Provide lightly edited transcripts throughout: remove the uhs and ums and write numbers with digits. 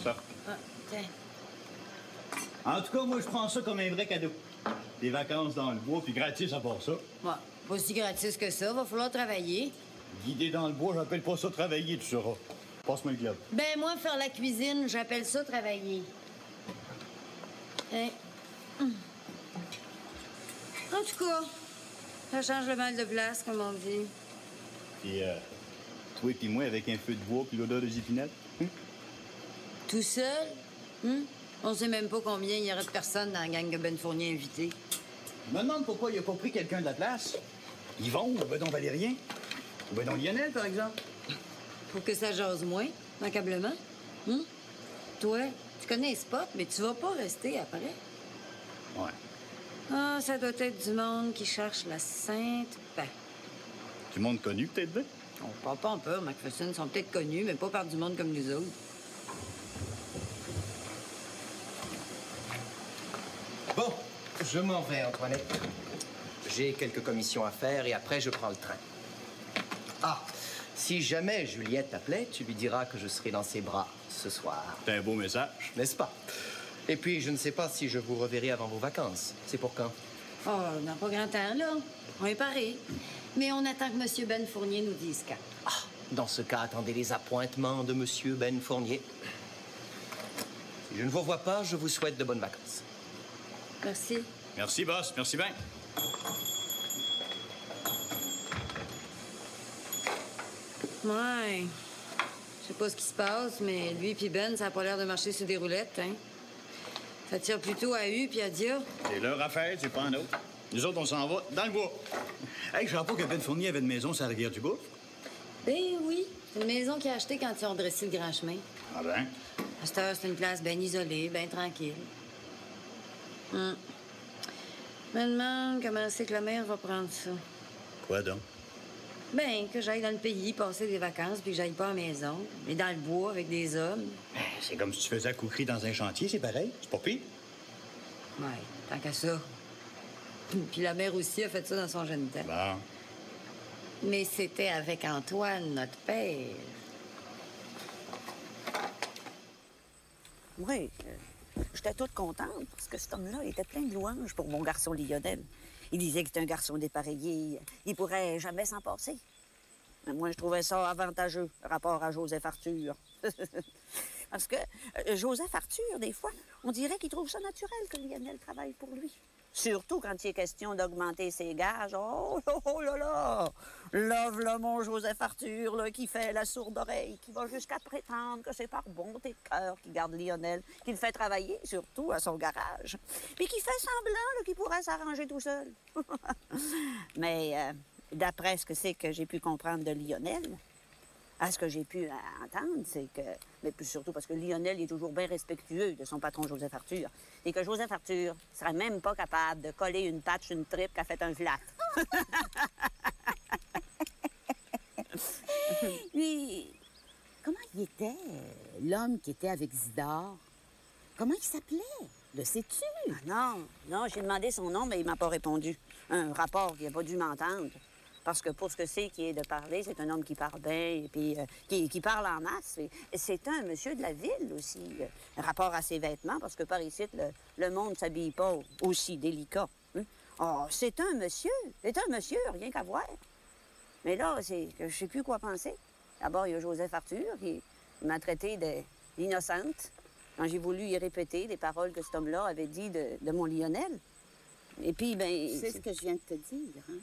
ça. Ah, tiens. En tout cas, moi, je prends ça comme un vrai cadeau. Des vacances dans le bois, puis gratis à part ça. Ouais, pas si gratis que ça. Va falloir travailler. Guider dans le bois, j'appelle pas ça travailler, tu sauras. Passe-moi le globe. Ben, moi, faire la cuisine, j'appelle ça travailler. Hein? En tout cas, ça change le mal de place, comme on dit. Puis, toi et moi, avec un feu de bois puis l'odeur de épinette. Tout seul? On sait même pas combien il y aurait de personnes dans la gang de Ben Fournier invitées. Je me demande pourquoi il a pas pris quelqu'un de la place. Yvon, ou ben donc Valérien. Ou ben donc Lionel, par exemple. Pour que ça jase moins, immanquablement. Toi, tu connais les spots, mais tu vas pas rester après. Ouais. Ah, ça doit être du monde qui cherche la sainte paix. Du monde connu, peut-être, ben? On parle pas en peur, McPherson sont peut-être connus, mais pas par du monde comme nous autres. Bon, je m'en vais, Antoinette. J'ai quelques commissions à faire et après, je prends le train. Ah, si jamais Juliette t'appelait, tu lui diras que je serai dans ses bras ce soir. C'est un beau message. N'est-ce pas? Et puis, je ne sais pas si je vous reverrai avant vos vacances. C'est pour quand? Oh, on n'a pas grand temps, là. On est paré. Mais on attend que M. Ben Fournier nous dise quand. Ah, dans ce cas, attendez les appointements de M. Ben Fournier. Si je ne vous revois pas, je vous souhaite de bonnes vacances. Merci. Merci, boss. Merci bien. Ouais. Je sais pas ce qui se passe, mais lui puis Ben, ça a pas l'air de marcher sur des roulettes, hein. Ça tire plutôt à U puis à Dia. C'est leur affaire, c'est pas un autre. Nous autres, on s'en va dans le bois. Hey, je savais pas que Ben Fournier avait une maison sur la Rivière-du-Gouffre. Ben oui. C'est une maison qu'il a achetée quand ils ont dressé le grand chemin. Ah ben? À cette heure, c'est une place bien isolée, bien tranquille. Je me demande comment c'est que la mère va prendre ça. Quoi donc? Ben, que j'aille dans le pays passer des vacances puis que j'aille pas à la maison. Mais dans le bois avec des hommes. C'est comme si tu faisais la coucrie dans un chantier, c'est pareil. C'est pas pire. Ouais, tant qu'à ça. Puis la mère aussi a fait ça dans son jeune temps. Bon. Mais c'était avec Antoine, notre père. Oui, j'étais toute contente parce que cet homme-là était plein de louanges pour mon garçon Lionel. Il disait qu'il était un garçon dépareillé, il pourrait jamais s'en passer. Mais moi, je trouvais ça avantageux, rapport à Joseph Arthur. Parce que Joseph Arthur, des fois, on dirait qu'il trouve ça naturel que Lionel travaille pour lui. Surtout quand il est question d'augmenter ses gages. Oh là là! Love, mon Joseph Arthur, là, qui fait la sourde oreille, qui va jusqu'à prétendre que c'est par bonté de cœur qu'il garde Lionel, qu'il fait travailler, surtout à son garage. Puis qui fait semblant là, qu'il pourrait s'arranger tout seul. Mais d'après ce que c'est que j'ai pu comprendre de Lionel, à ce que j'ai pu entendre, c'est que... Mais plus surtout parce que Lionel est toujours bien respectueux de son patron Joseph Arthur. Et que Joseph Arthur serait même pas capable de coller une patte sur une tripe qu'a fait un flat. Lui, comment il était, l'homme qui était avec Zidore? Comment il s'appelait? Le sais-tu? Ah non, j'ai demandé son nom, mais il m'a pas répondu. Un rapport qui n'a pas dû m'entendre. Parce que pour ce que c'est qui est de parler, c'est un homme qui parle bien et puis qui parle en masse. Et c'est un monsieur de la ville aussi. Rapport à ses vêtements, parce que par ici, le monde ne s'habille pas aussi délicat. Hein? Oh, c'est un monsieur, rien qu'à voir. Mais là, c'est que je sais plus quoi penser. D'abord, il y a Joseph Arthur qui m'a traité d'innocente quand j'ai voulu y répéter des paroles que cet homme-là avait dit de mon Lionel. Et puis, ben... C'est ce que je viens de te dire, hein?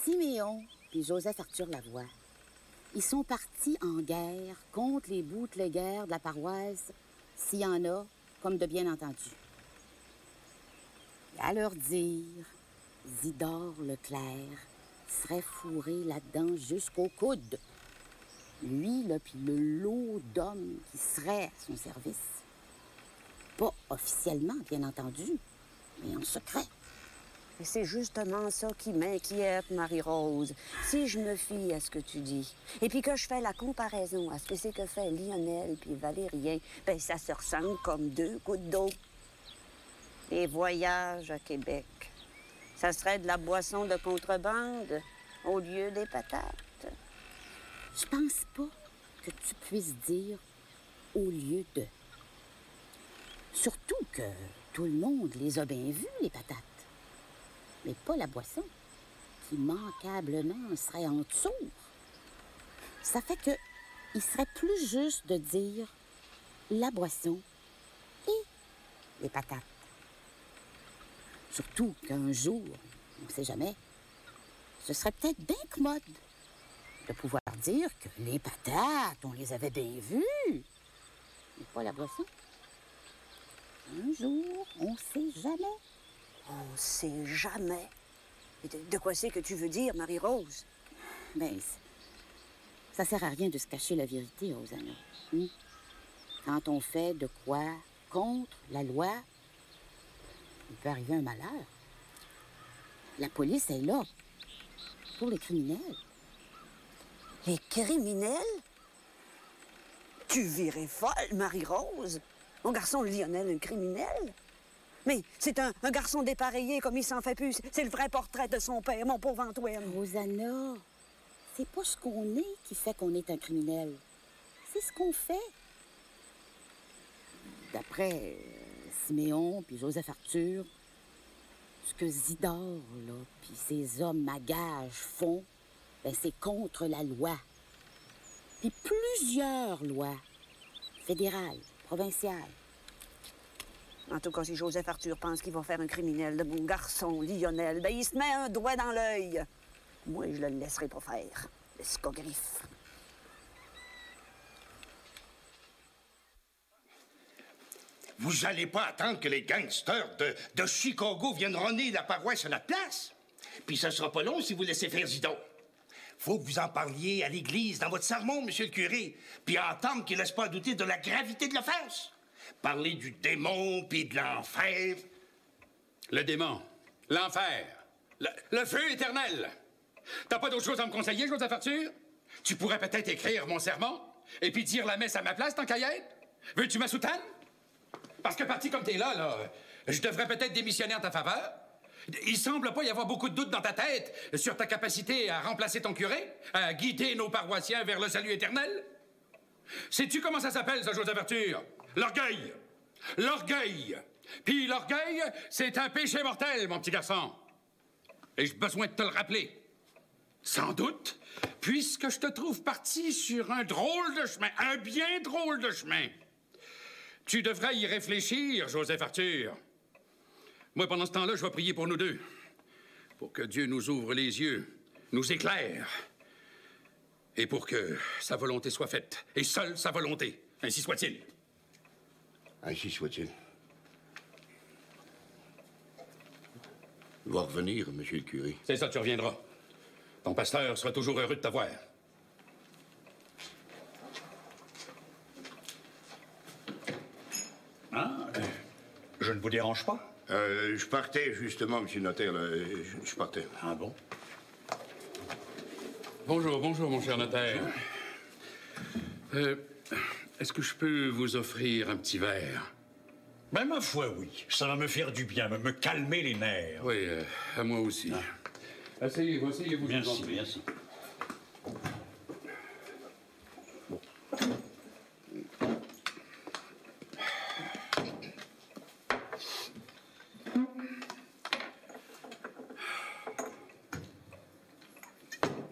Siméon et Joseph Arthur Lavoie, ils sont partis en guerre contre les bootleggers de la paroisse, s'il y en a, comme de bien entendu. Et à leur dire, Zidore Leclerc serait fourré là-dedans jusqu'au coude. Lui, là, puis le lot d'hommes qui seraient à son service. Pas officiellement, bien entendu, mais en secret. Et c'est justement ça qui m'inquiète, Marie-Rose, si je me fie à ce que tu dis. Et puis que je fais la comparaison à ce que c'est que fait Lionel puis Valérien, ben ça se ressemble comme deux gouttes d'eau. Les voyages à Québec, ça serait de la boisson de contrebande au lieu des patates. Je pense pas que tu puisses dire au lieu de. Surtout que tout le monde les a bien vus, les patates. Mais pas la boisson, qui manquablement serait en dessous. Ça fait que il serait plus juste de dire la boisson et les patates. Surtout qu'un jour, on ne sait jamais, ce serait peut-être bien commode de pouvoir dire que les patates, on les avait bien vues, mais pas la boisson. Un jour, on ne sait jamais. On sait jamais. Et de quoi c'est que tu veux dire, Marie-Rose? Ben, ça sert à rien de se cacher la vérité, Rosanna. Quand on fait de quoi contre la loi, il peut arriver un malheur. La police est là pour les criminels. Les criminels? Tu virais folle, Marie-Rose? Mon garçon Lionel, un criminel? Mais c'est un garçon dépareillé comme il s'en fait plus. C'est le vrai portrait de son père, mon pauvre Antoine. Rosanna, c'est pas ce qu'on est qui fait qu'on est un criminel. C'est ce qu'on fait. D'après Siméon puis Joseph Arthur, ce que Zidore, là, puis ses hommes à gages font, ben, c'est contre la loi. Puis plusieurs lois, fédérales, provinciales. En tout cas, si Joseph Arthur pense qu'il va faire un criminel de mon garçon Lionel, ben il se met un doigt dans l'œil. Moi, je le laisserai pas faire. Le scogriffe. Vous allez pas attendre que les gangsters de Chicago viennent runner la paroisse à notre place? Puis ça sera pas long si vous laissez faire Zidon. Faut que vous en parliez à l'église, dans votre sermon, monsieur le curé, puis entendre qu'il laisse pas douter de la gravité de l'offense. Parler du démon, puis de l'enfer. Le démon, l'enfer, le feu éternel. T'as pas d'autre chose à me conseiller, Joseph Arthur? Tu pourrais peut-être écrire mon sermon, et puis dire la messe à ma place, tant qu'à y être? Veux-tu ma soutane? Parce que parti comme t'es là, je devrais peut-être démissionner en ta faveur. Il semble pas y avoir beaucoup de doutes dans ta tête sur ta capacité à remplacer ton curé, à guider nos paroissiens vers le salut éternel. Sais-tu comment ça s'appelle, ça, Joseph Arthur? L'orgueil. L'orgueil. Puis l'orgueil, c'est un péché mortel, mon petit garçon. Et j'ai besoin de te le rappeler. Sans doute, puisque je te trouve parti sur un drôle de chemin, un bien drôle de chemin. Tu devrais y réfléchir, Joseph Arthur. Moi, pendant ce temps-là, je vais prier pour nous deux. Pour que Dieu nous ouvre les yeux, nous éclaire. Et pour que sa volonté soit faite. Et seule sa volonté. Ainsi soit-il. Ainsi soit-il. Il va revenir, monsieur le curé. C'est ça, tu reviendras. Ton pasteur sera toujours heureux de te voir. Je ne vous dérange pas? Je partais, justement, monsieur le notaire, là. Je partais. Ah bon? Bonjour, bonjour, mon cher notaire. Est-ce que je peux vous offrir un petit verre? Ben, ma foi, oui. Ça va me faire du bien, me calmer les nerfs. Oui, à moi aussi. Asseyez-vous, asseyez-vous. Merci, merci.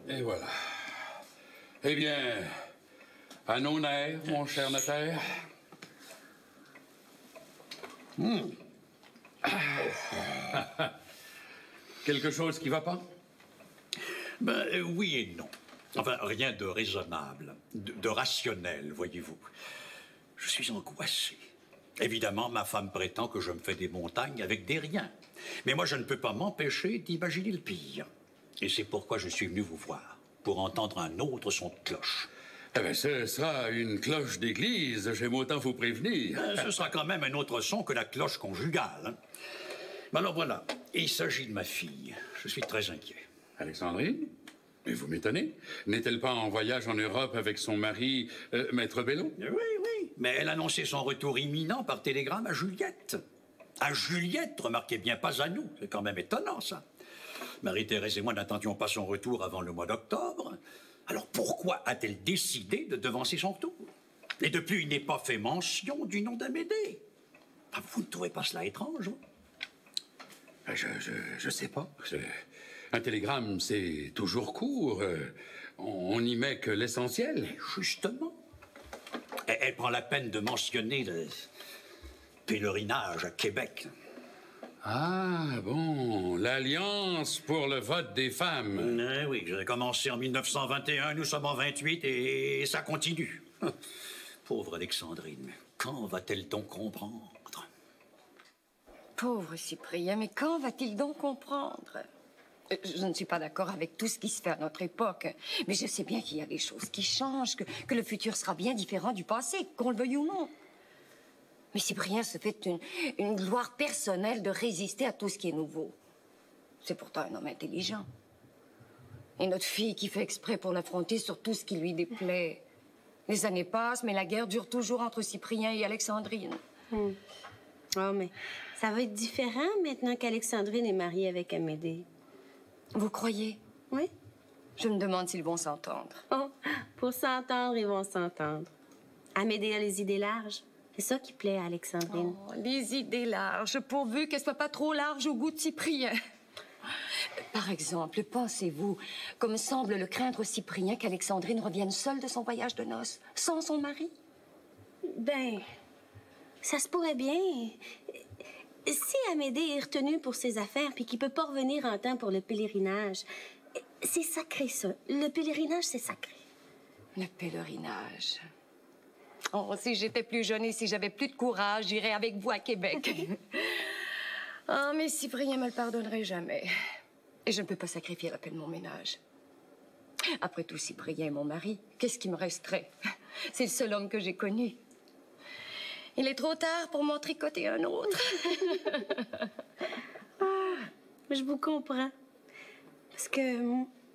Et voilà. Eh bien, à nos nerfs, mon cher notaire. Quelque chose qui va pas? Ben, oui et non. Enfin, rien de raisonnable, de rationnel, voyez-vous. Je suis angoissé. Évidemment, ma femme prétend que je me fais des montagnes avec des riens. Mais moi, je ne peux pas m'empêcher d'imaginer le pire. Et c'est pourquoi je suis venu vous voir, pour entendre un autre son de cloche. Eh bien, ce sera une cloche d'église, j'aime autant vous prévenir. Ce sera quand même un autre son que la cloche conjugale. Hein. Mais alors voilà, il s'agit de ma fille. Je suis très inquiet. Alexandrine? Mais vous m'étonnez. N'est-elle pas en voyage en Europe avec son mari, Maître Bello? Oui. Mais elle annonçait son retour imminent par télégramme à Juliette. À Juliette, remarquez bien, pas à nous. C'est quand même étonnant, ça. Marie-Thérèse et moi n'attendions pas son retour avant le mois d'octobre. Alors pourquoi a-t-elle décidé de devancer son retour? Et de plus, il n'est pas fait mention du nom d'Amédée. Ah, vous ne trouvez pas cela étrange, hein? Je sais pas. Un télégramme, c'est toujours court. On n'y met que l'essentiel. Justement. Elle prend la peine de mentionner le pèlerinage à Québec. Ah, bon, l'Alliance pour le vote des femmes. Oui, j'ai commencé en 1921, nous sommes en 28 et ça continue. Pauvre Alexandrine, mais quand va-t-elle donc comprendre? Pauvre Cyprien, mais quand va-t-il donc comprendre? Je ne suis pas d'accord avec tout ce qui se fait à notre époque, mais je sais bien qu'il y a des choses qui changent, que le futur sera bien différent du passé, qu'on le veuille ou non. Mais Cyprien se fait une gloire personnelle de résister à tout ce qui est nouveau. C'est pourtant un homme intelligent. Et notre fille qui fait exprès pour l'affronter sur tout ce qui lui déplaît. Les années passent, mais la guerre dure toujours entre Cyprien et Alexandrine. Oh, mais ça va être différent maintenant qu'Alexandrine est mariée avec Amédée. Vous croyez? Oui. Je me demande s'ils vont s'entendre. Oh, pour s'entendre, ils vont s'entendre. Amédée a les idées larges. C'est ça qui plaît à Alexandrine. Oh, les idées larges, pourvu qu'elles soient pas trop larges au goût de Cyprien. Par exemple, pensez-vous, comme semble le craindre Cyprien, qu'Alexandrine revienne seule de son voyage de noces, sans son mari? Ben, ça se pourrait bien. Si Amédée est retenue pour ses affaires puis qu'il peut pas revenir en temps pour le pèlerinage, c'est sacré, ça. Le pèlerinage, c'est sacré. Le pèlerinage. Oh, si j'étais plus jeune et si j'avais plus de courage, j'irais avec vous à Québec. Oh, mais Cyprien me le pardonnerait jamais. Et je ne peux pas sacrifier la paix de mon ménage. Après tout, Cyprien est mon mari. Qu'est-ce qui me resterait? C'est le seul homme que j'ai connu. Il est trop tard pour m'en tricoter un autre. Je vous comprends. Parce que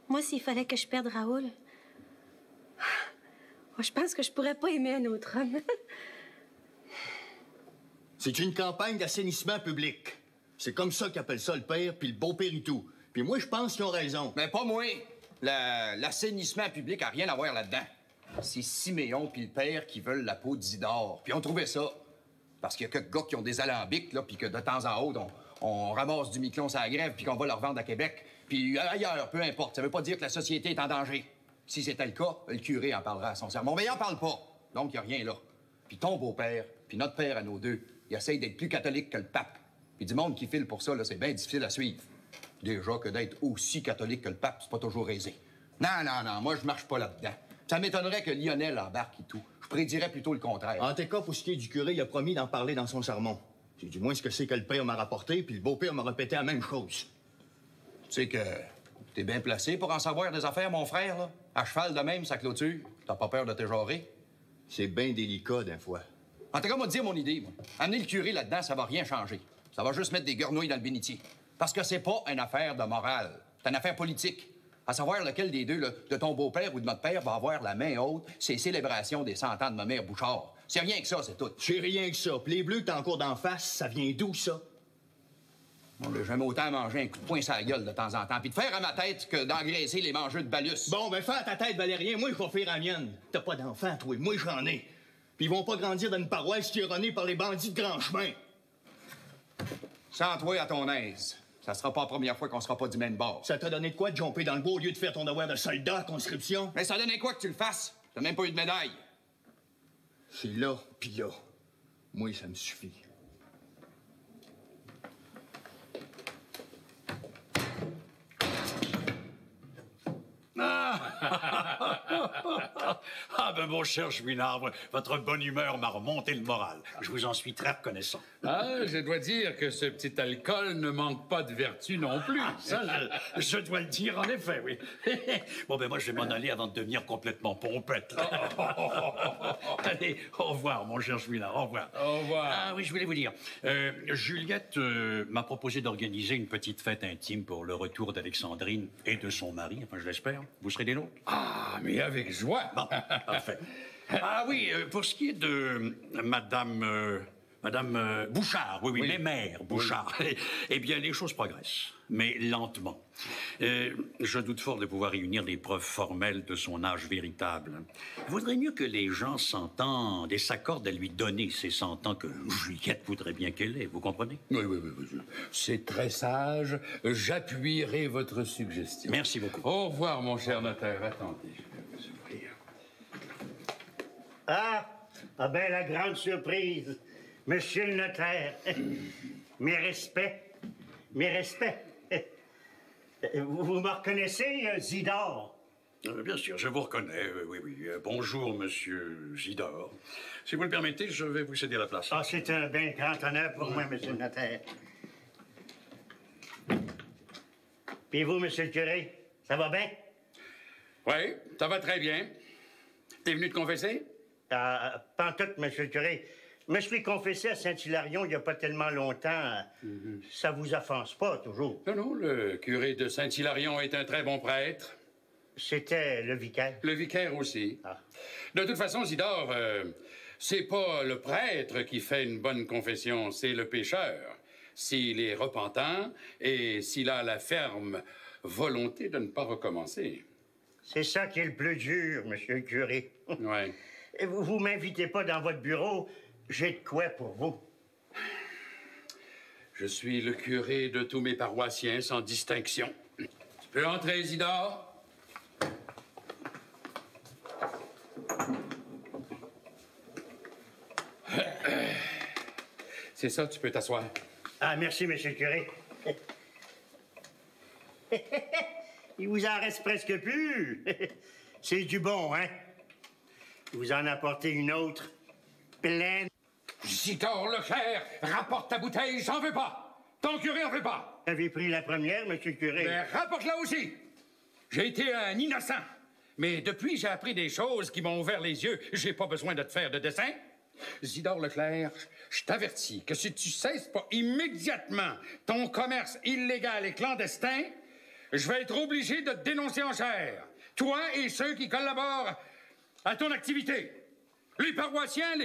moi, s'il fallait que je perde Raoul, je pense que je pourrais pas aimer un autre homme. C'est une campagne d'assainissement public. C'est comme ça qu'appelle ça le père puis le beau-père et tout. Puis moi, je pense qu'ils ont raison. Mais pas moi. L'assainissement public a rien à voir là-dedans. C'est Siméon puis le père qui veulent la peau d'Isidore. Puis on trouvait ça. Parce qu'il y a quelques gars qui ont des alambics, là, puis que de temps en autre, on ramasse du Miquelon sur la grève, puis qu'on va le revendre à Québec. Puis ailleurs, peu importe. Ça veut pas dire que la société est en danger. Si c'était le cas, le curé en parlera à son sermon. Mais il en parle pas. Donc, il n'y a rien là. Puis ton beau-père, puis notre père à nos deux, il essaye d'être plus catholique que le pape. Puis du monde qui file pour ça, là, c'est bien difficile à suivre. Déjà que d'être aussi catholique que le pape, c'est pas toujours aisé. Non, moi, je marche pas là-dedans. Ça m'étonnerait que Lionel embarque et tout. Je prédirais plutôt le contraire. En tout cas, pour ce qui est du curé, il a promis d'en parler dans son sermon. C'est du moins ce que c'est que le père m'a rapporté, puis le beau-père m'a répété la même chose. Tu sais que t'es bien placé pour en savoir des affaires, mon frère, là. À cheval de même, sa clôture. T'as pas peur de te jarer? C'est bien délicat, d'un fois. En tout cas, moi, dire mon idée, moi. Amener le curé là-dedans, ça va rien changer. Ça va juste mettre des grenouilles dans le bénitier. Parce que c'est pas une affaire de morale. C'est une affaire politique. À savoir lequel des deux, de ton beau-père ou de notre père, va avoir la main haute, c'est célébrations des 100 ans de ma mère Bouchard. C'est rien que ça, c'est tout. C'est rien que ça. Puis les bleus que t'as encore d'en face, ça vient d'où, ça? On jamais autant mangé un coup de poing sur la gueule de temps en temps, puis de faire à ma tête que d'engraisser les mangeux de balus. Bon, ben fais à ta tête, Valérien. Moi, je vais faire la mienne. T'as pas d'enfants, toi. Moi, j'en ai. Puis ils vont pas grandir dans une paroisse tyrannée par les bandits de grand chemin. Sens-toi à ton aise. Ça sera pas la première fois qu'on sera pas du même bord. Ça t'a donné de quoi de jumper dans le bois au lieu de faire ton devoir de soldat à conscription? Mais ça a donné quoi que tu le fasses? T'as même pas eu de médaille. C'est là, pis là. Moi, ça me suffit. Ah, ben, mon cher Chouinard, votre bonne humeur m'a remonté le moral. Je vous en suis très reconnaissant. Ah, je dois dire que ce petit alcool ne manque pas de vertu non plus. Ça, je dois le dire, en effet, oui. Bon, ben, moi, je vais m'en aller avant de devenir complètement pompette. Allez, au revoir, mon cher Chouinard, au revoir. Au revoir. Ah oui, je voulais vous dire, Juliette m'a proposé d'organiser une petite fête intime pour le retour d'Alexandrine et de son mari, enfin, je l'espère. Vous serez des nôtres? Ah, mais avec joie. Bon, parfait. Ah oui, pour ce qui est de Madame Madame Bouchard, oui, les mères Bouchard. Oui. Eh bien, les choses progressent, mais lentement. Je doute fort de pouvoir réunir des preuves formelles de son âge véritable. Il vaudrait mieux que les gens s'entendent et s'accordent à lui donner ces 100 ans que Juliette voudrait bien qu'elle ait, vous comprenez? Oui. C'est très sage. J'appuierai votre suggestion. Merci beaucoup. Au revoir, mon cher notaire. Attendez, je vais vous ouvrir. Ah ben, la grande surprise. Monsieur le notaire, mes respects. Vous me reconnaissez, Zidore? Bien sûr, je vous reconnais, oui. Bonjour, monsieur Zidore. Si vous le permettez, je vais vous céder la place. Ah, c'est un bien grand honneur pour moi, monsieur le notaire. Puis vous, monsieur le curé, ça va bien? Oui, ça va très bien. T'es venu te confesser? Pas en tout, monsieur le curé. Je me suis confessé à Saint-Hilarion il n'y a pas tellement longtemps. Ça vous offense pas, toujours? Non, le curé de Saint-Hilarion est un très bon prêtre. C'était le vicaire? Le vicaire aussi. De toute façon, Zidore, c'est pas le prêtre qui fait une bonne confession, c'est le pécheur. S'il est repentant et s'il a la ferme volonté de ne pas recommencer. C'est ça qui est le plus dur, monsieur le curé. Oui. Vous m'invitez pas dans votre bureau, j'ai de quoi pour vous. Je suis le curé de tous mes paroissiens, sans distinction. Tu peux entrer, Isidore? C'est ça, tu peux t'asseoir. Ah, merci, monsieur le curé. Il vous en reste presque plus. C'est du bon, hein? Vous en apportez une autre, pleine. Isidore Leclerc, rapporte ta bouteille, j'en veux pas. Ton curé en veut pas. Vous avez pris la première, monsieur le curé. Mais rapporte-la aussi. J'ai été un innocent. Mais depuis, j'ai appris des choses qui m'ont ouvert les yeux. J'ai pas besoin de te faire de dessin. Isidore Leclerc, je t'avertis que si tu cesses pas immédiatement ton commerce illégal et clandestin, je vais être obligé de te dénoncer en chair. Toi et ceux qui collaborent à ton activité. Les paroissiens,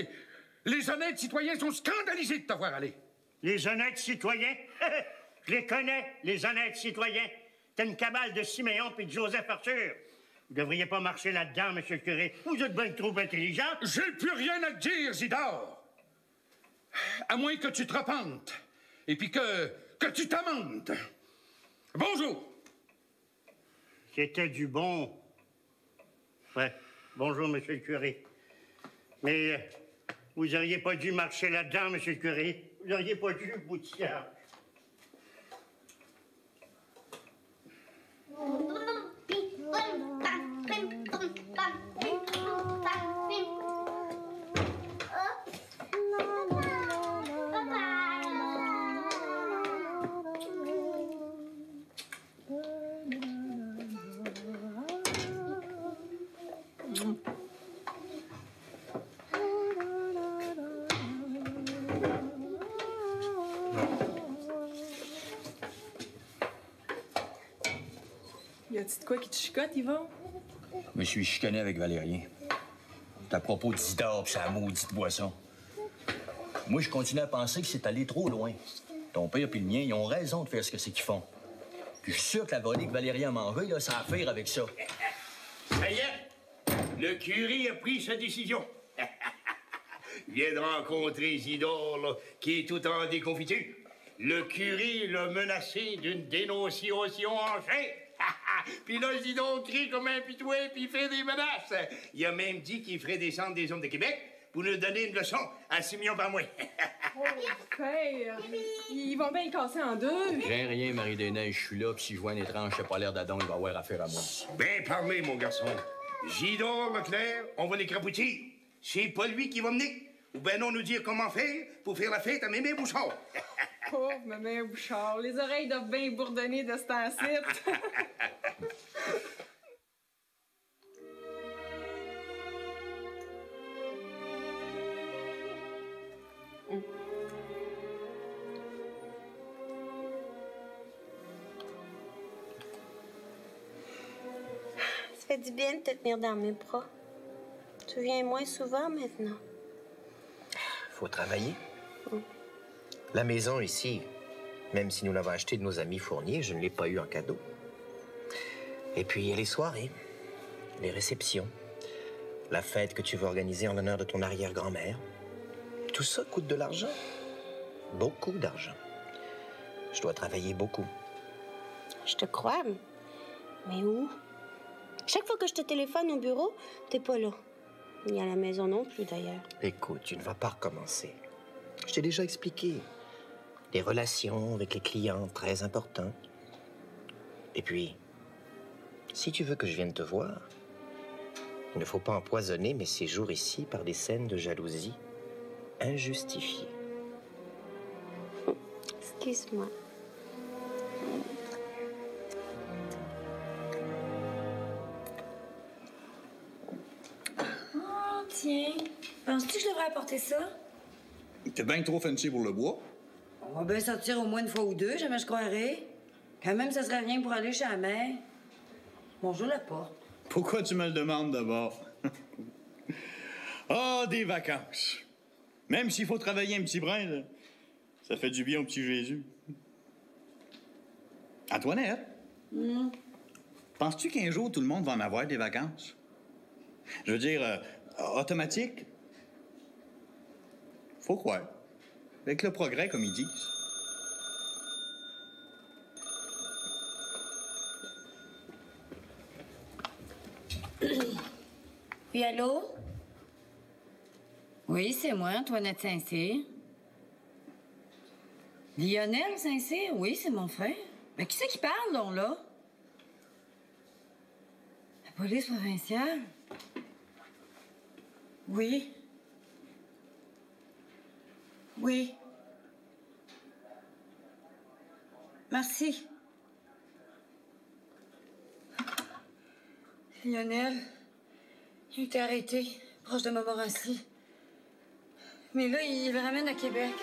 les honnêtes citoyens sont scandalisés de te voir aller. Les honnêtes citoyens? Je les connais, les honnêtes citoyens. T'as une cabale de Siméon puis de Joseph Arthur. Vous devriez pas marcher là-dedans, monsieur le curé. Vous êtes bien trop intelligent. J'ai plus rien à te dire, Zidore. À moins que tu te repentes. Et puis que tu t'amendes. Bonjour. C'était du bon. Ouais. Bonjour, monsieur le curé. Mais vous auriez pas dû marcher là-dedans, monsieur le curé. Vous auriez pas dû, bout de cierge. Y a-t-il de quoi qui te chicote, Yvon? Je me suis chicané avec Valérien. C'est à propos d'Isidore pis sa maudite boisson. Moi, je continue à penser que c'est allé trop loin. Ton père puis le mien, ils ont raison de faire ce que c'est qu'ils font. Puis je suis sûr que la volée que Valérien a mangée, là, ça a à faire avec ça. Ça y est, le curé a pris sa décision. Il vient de rencontrer Isidore, là, qui est tout en déconfiture. Le curé l'a menacé d'une dénonciation en chaîne. Puis là, Isidore crie comme un pitoué, puis il fait des menaces. Il a même dit qu'il ferait descendre des hommes de Québec pour nous donner une leçon à 6 millions par mois. Oh, père, ils vont bien le casser en deux. J'ai rien, Marie-des-Neiges, je suis là, puis si je vois un étrange, je sais pas l'air d'Adam, il va avoir affaire à moi. Bien parlé, mon garçon. Isidore Leclerc, on va l'écrapoutir. C'est pas lui qui va mener. Ou ben non nous dire comment faire pour faire la fête à Mémé Bouchard. Pauvre Mémé Bouchard, les oreilles doivent bien bourdonner de ce temps-ci. Ça fait du bien de te tenir dans mes bras. Tu viens moins souvent maintenant. Faut travailler. La maison ici, même si nous l'avons achetée de nos amis Fournier, je ne l'ai pas eue en cadeau. Et puis, il y a les soirées, les réceptions, la fête que tu veux organiser en l'honneur de ton arrière-grand-mère. Tout ça coûte de l'argent. Beaucoup d'argent. Je dois travailler beaucoup. Je te crois, mais où? Chaque fois que je te téléphone au bureau, t'es pas là. Ni à la maison non plus, d'ailleurs. Écoute, tu ne vas pas recommencer. Je t'ai déjà expliqué. Les relations avec les clients, très importantes. Et puis, si tu veux que je vienne te voir, il ne faut pas empoisonner mes séjours ici par des scènes de jalousie injustifiées. Excuse-moi. Oh, tiens. Penses-tu que je devrais apporter ça? T'es bien trop fancy pour le bois. On va bien sortir au moins une fois ou deux, jamais je croirais. Quand même, ça serait rien pour aller chez la mère. Bonjour la porte. Pourquoi tu me le demandes d'abord? Ah, des vacances. Même s'il faut travailler un petit brin, là, ça fait du bien au petit Jésus. Antoinette, penses-tu qu'un jour, tout le monde va en avoir des vacances? Je veux dire, automatique? Faut croire. Avec le progrès, comme ils disent. Oui, allô? Oui, c'est moi, Antoinette Saint-Cyr. Lionel Saint-Cyr? Oui, c'est mon frère. Mais qui c'est qui parle, donc, là? La police provinciale? Oui. Oui. Merci. Lionel, il a été arrêté, proche de Montmorency. Mais là, il le ramène à Québec.